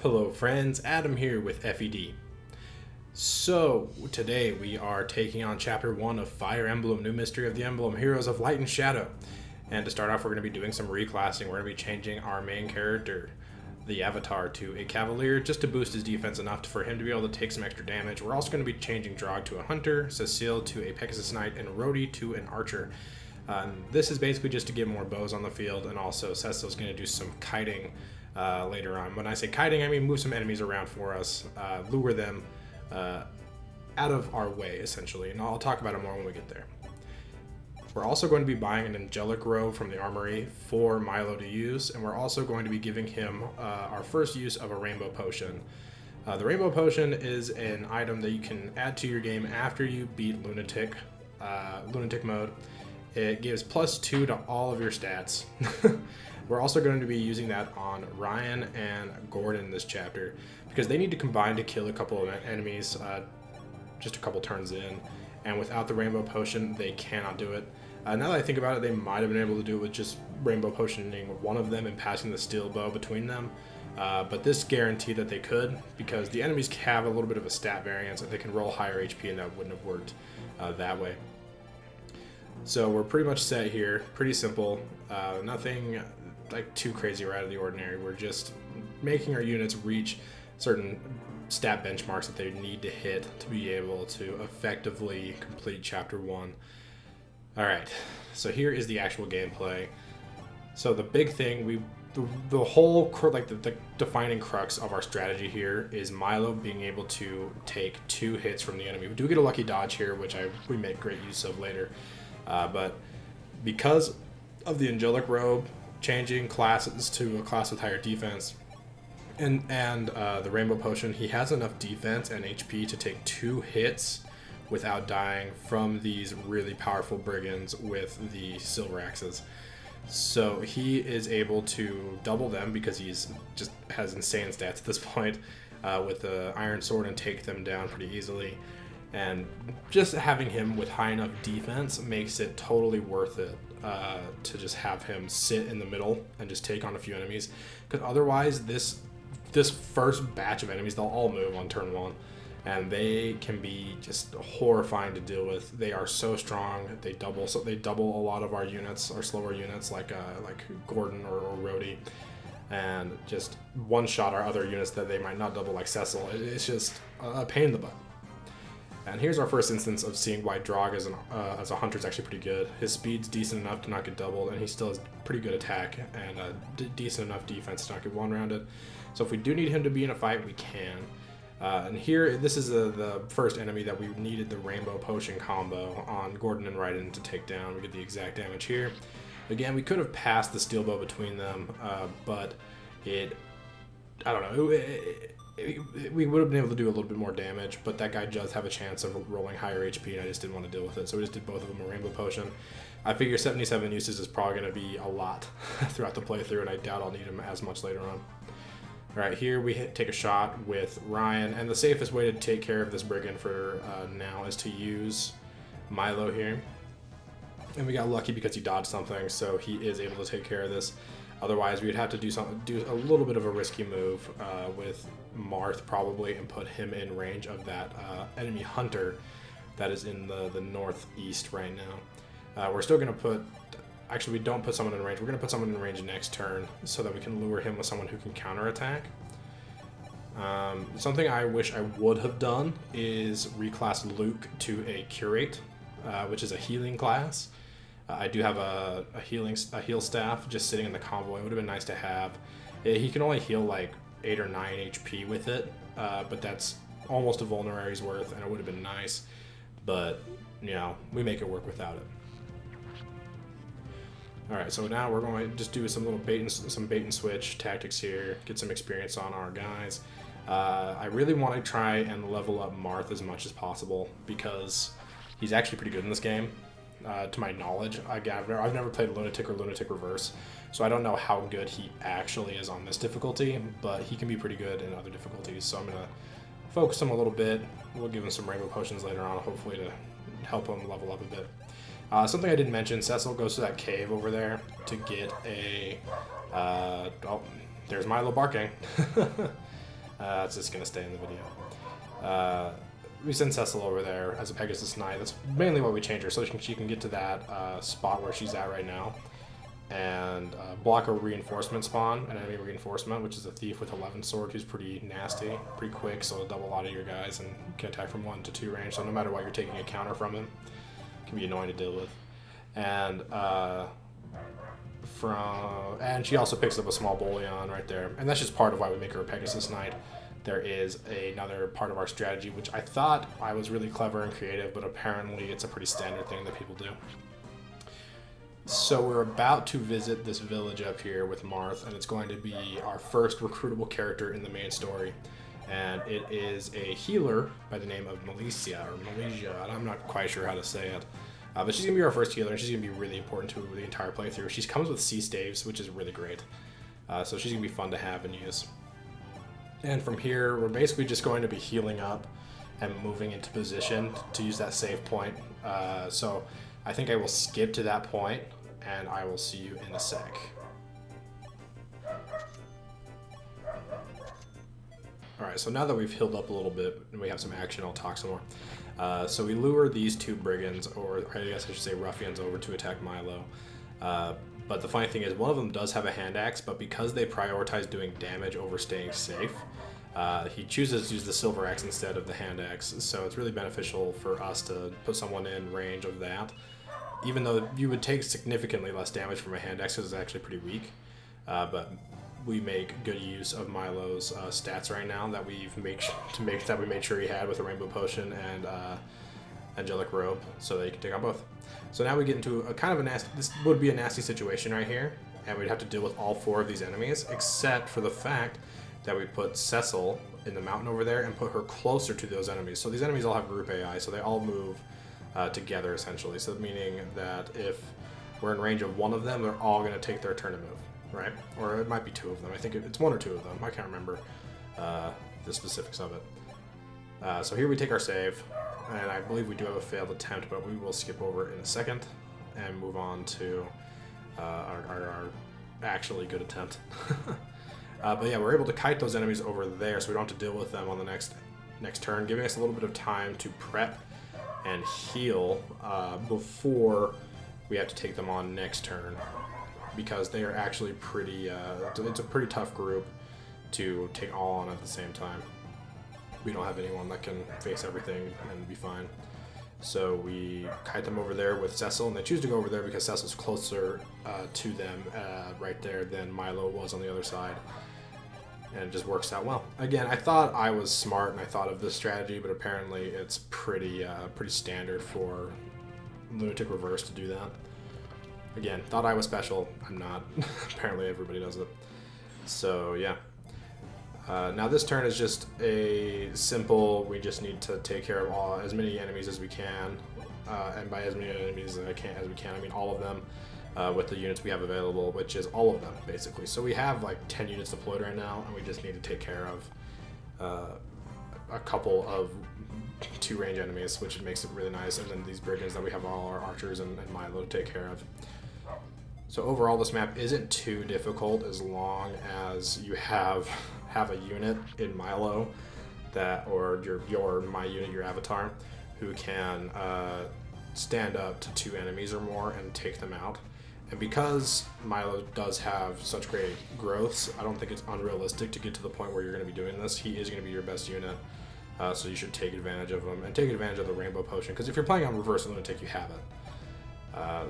Hello friends, Adam here with FED. So today we are taking on chapter 1 of Fire Emblem, New Mystery of the Emblem, Heroes of Light and Shadow. And to start off, we're going to be doing some reclassing. We're going to be changing our main character, the Avatar, to a Cavalier just to boost his defense enough for him to be able to take some extra damage. We're also going to be changing Drog to a Hunter, Cecile to a Pegasus Knight, and Rhodey to an Archer. This is basically just to get more bows on the field, and also Cecile's going to do some kiting later on. When I say kiting, I mean move some enemies around for us, lure them out of our way, essentially, and I'll talk about it more when we get there. We're also going to be buying an angelic robe from the armory for Milo to use, and we're also going to be giving him our first use of a rainbow potion. The rainbow potion is an item that you can add to your game after you beat Lunatic mode. It gives +2 to all of your stats. We're also going to be using that on Ryan and Gordon this chapter because they need to combine to kill a couple of enemies just a couple turns in, and without the rainbow potion they cannot do it. Now that I think about it, they might have been able to do it with just rainbow potioning one of them and passing the steel bow between them, but this guaranteed that they could because the enemies have a little bit of a stat variance and they can roll higher HP, and that wouldn't have worked that way. So we're pretty much set here, pretty simple, nothing like too crazy or out of the ordinary. We're just making our units reach certain stat benchmarks that they need to hit to be able to effectively complete chapter 1. Alright, so here is the actual gameplay. So the big thing, the whole, the defining crux of our strategy here is Milo being able to take 2 hits from the enemy. We do get a lucky dodge here, which we make great use of later. But because of the angelic robe changing classes to a class with higher defense and the rainbow potion, he has enough defense and HP to take 2 hits without dying from these really powerful brigands with the silver axes. So he is able to double them because he's just has insane stats at this point with the iron sword and take them down pretty easily. And just having him with high enough defense makes it totally worth it to just have him sit in the middle and just take on a few enemies. Because otherwise, this first batch of enemies, they'll all move on turn 1. And they can be just horrifying to deal with. They are so strong. They double a lot of our units, our slower units, like Gordon or Rhodey. And just one-shot our other units that they might not double, like Cecil. It's just a pain in the butt. And here's our first instance of seeing why Drog as a hunter is actually pretty good. His speed's decent enough to not get doubled, and he still has pretty good attack and decent enough defense to not get one-rounded. So if we do need him to be in a fight, we can. And here, this is the first enemy that we needed the rainbow potion combo on Gordon and Raiden to take down. We get the exact damage here. Again, we could have passed the steel bow between them, but I don't know. We would have been able to do a little bit more damage, but that guy does have a chance of rolling higher HP, and I just didn't want to deal with it. So we just did both of them a rainbow potion. I figure 77 uses is probably going to be a lot throughout the playthrough, and I doubt I'll need him as much later on. Alright, here we take a shot with Ryan, and the safest way to take care of this brigand for now is to use Milo here. And we got lucky because he dodged something, so he is able to take care of this. Otherwise, we would have to do a little bit of a risky move with Marth probably, and put him in range of that enemy hunter that is in the northeast right now. We're still going to put... Actually, we don't put someone in range. We're going to put someone in range next turn so that we can lure him with someone who can counterattack. Something I wish I would have done is reclass Luke to a Curate, which is a healing class. I do have a heal staff just sitting in the convoy. It would have been nice to have. He can only heal like 8 or 9 HP with it, but that's almost a vulnerary's worth, and it would have been nice. But, you know, we make it work without it. Alright, so now we're going to just do some bait and switch tactics here, get some experience on our guys. I really want to try and level up Marth as much as possible because he's actually pretty good in this game. To my knowledge, I've never played Lunatic or Lunatic Reverse, so I don't know how good he actually is on this difficulty, but he can be pretty good in other difficulties, so I'm going to focus him a little bit. We'll give him some rainbow potions later on, hopefully to help him level up a bit. Something I didn't mention, Cecil goes to that cave over there to get a... oh, there's Milo barking. It's just going to stay in the video. We send Cecil over there as a Pegasus Knight. That's mainly why we change her, so she can get to that spot where she's at right now. And block a reinforcement spawn, an enemy reinforcement, which is a thief with 11 sword who's pretty nasty, pretty quick, so it'll double a lot of your guys and can attack from 1 to 2 range, so no matter what you're taking a counter from him, it can be annoying to deal with. And and she also picks up a small bullion right there, and that's just part of why we make her a Pegasus Knight. There is another part of our strategy, which I thought I was really clever and creative, but apparently it's a pretty standard thing that people do. So we're about to visit this village up here with Marth, and it's going to be our first recruitable character in the main story. And it is a healer by the name of Malaysia, and I'm not quite sure how to say it. But she's going to be our first healer, and she's going to be really important to the entire playthrough. She comes with C staves, which is really great. So she's going to be fun to have and use. And from here, we're basically just going to be healing up and moving into position to use that save point. So I think I will skip to that point, and I will see you in a sec. Alright, so now that we've healed up a little bit and we have some action, I'll talk some more. So we lure these 2 brigands, or I guess I should say ruffians, over to attack Milo. But the funny thing is, one of them does have a hand axe, but because they prioritize doing damage over staying safe, he chooses to use the silver axe instead of the hand axe. So it's really beneficial for us to put someone in range of that, even though you would take significantly less damage from a hand axe because it's actually pretty weak. But we make good use of Milo's stats right now that we made sure he had with a rainbow potion and angelic robe, so that you can take on both. So now we get into a kind of a nasty. This would be a nasty situation right here, and we'd have to deal with all 4 of these enemies, except for the fact that we put Cecil in the mountain over there and put her closer to those enemies. So these enemies all have group AI, so they all move together essentially. So meaning that if we're in range of one of them, they're all going to take their turn to move. Right? Or it might be 2 of them. I think it's 1 or 2 of them. I can't remember the specifics of it. So here we take our save, and I believe we do have a failed attempt, but we will skip over in a second and move on to our actually good attempt. But yeah, we're able to kite those enemies over there, so we don't have to deal with them on the next turn, giving us a little bit of time to prep and heal before we have to take them on next turn. Because they are actually pretty, it's a pretty tough group to take all on at the same time. We don't have anyone that can face everything and be fine. So we kite them over there with Cecil, and they choose to go over there because Cecil's closer to them right there than Milo was on the other side. And it just works out well. Again, I thought I was smart and I thought of this strategy, but apparently it's pretty standard for Lunatic Reverse to do that. Again, thought I was special. I'm not. Apparently everybody does it. So yeah. Now this turn is just a simple, we just need to take care of as many enemies as we can. And by as many enemies as we can, I mean all of them with the units we have available, which is all of them basically. So we have like 10 units deployed right now, and we just need to take care of a couple of 2-range enemies, which makes it really nice. And then these brigands that we have all our archers and Milo to take care of. So overall, this map isn't too difficult as long as you have a unit in Milo or my unit, your avatar, who can stand up to 2 enemies or more and take them out. And because Milo does have such great growths, I don't think it's unrealistic to get to the point where you're going to be doing this. He is going to be your best unit, so you should take advantage of him and take advantage of the rainbow potion, because if you're playing on Reverse Lunatic, you have it.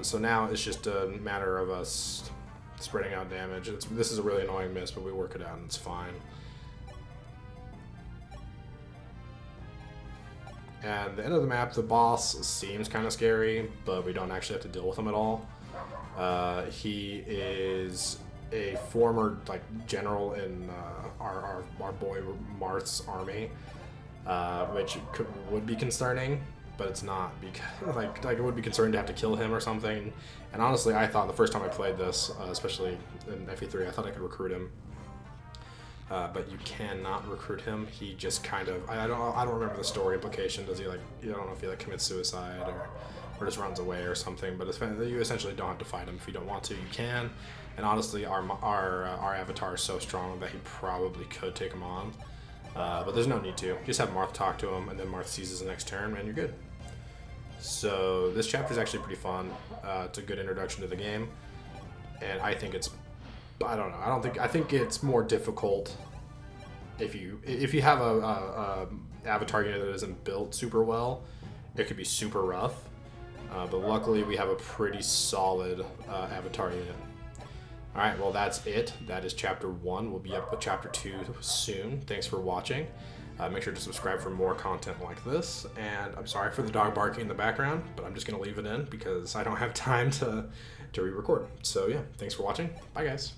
So now it's just a matter of us spreading out damage. This is a really annoying miss, but we work it out and it's fine. And the end of the map, the boss seems kind of scary, but we don't actually have to deal with him at all. He is a former general in our boy Marth's army, which would be concerning. But it's not, because it would be concerning to have to kill him or something. And honestly, I thought the first time I played this, especially in FE3, I thought I could recruit him. But you cannot recruit him. He just kind of, I don't remember the story implication. Does he I don't know if he commits suicide or just runs away or something. But you essentially don't have to fight him if you don't want to. You can. And honestly, our avatar is so strong that he probably could take him on. But there's no need to. Just have Marth talk to him, and then Marth seizes the next turn, and you're good. So this chapter is actually pretty fun. It's a good introduction to the game, and I think it's, I don't know. I think it's more difficult if you have a avatar unit that isn't built super well. It could be super rough. But luckily we have a pretty solid avatar unit. Alright, well that's it. That is chapter 1. We'll be up with chapter 2 soon. Thanks for watching. Make sure to subscribe for more content like this. And I'm sorry for the dog barking in the background, but I'm just going to leave it in because I don't have time to re-record. So yeah, thanks for watching. Bye guys.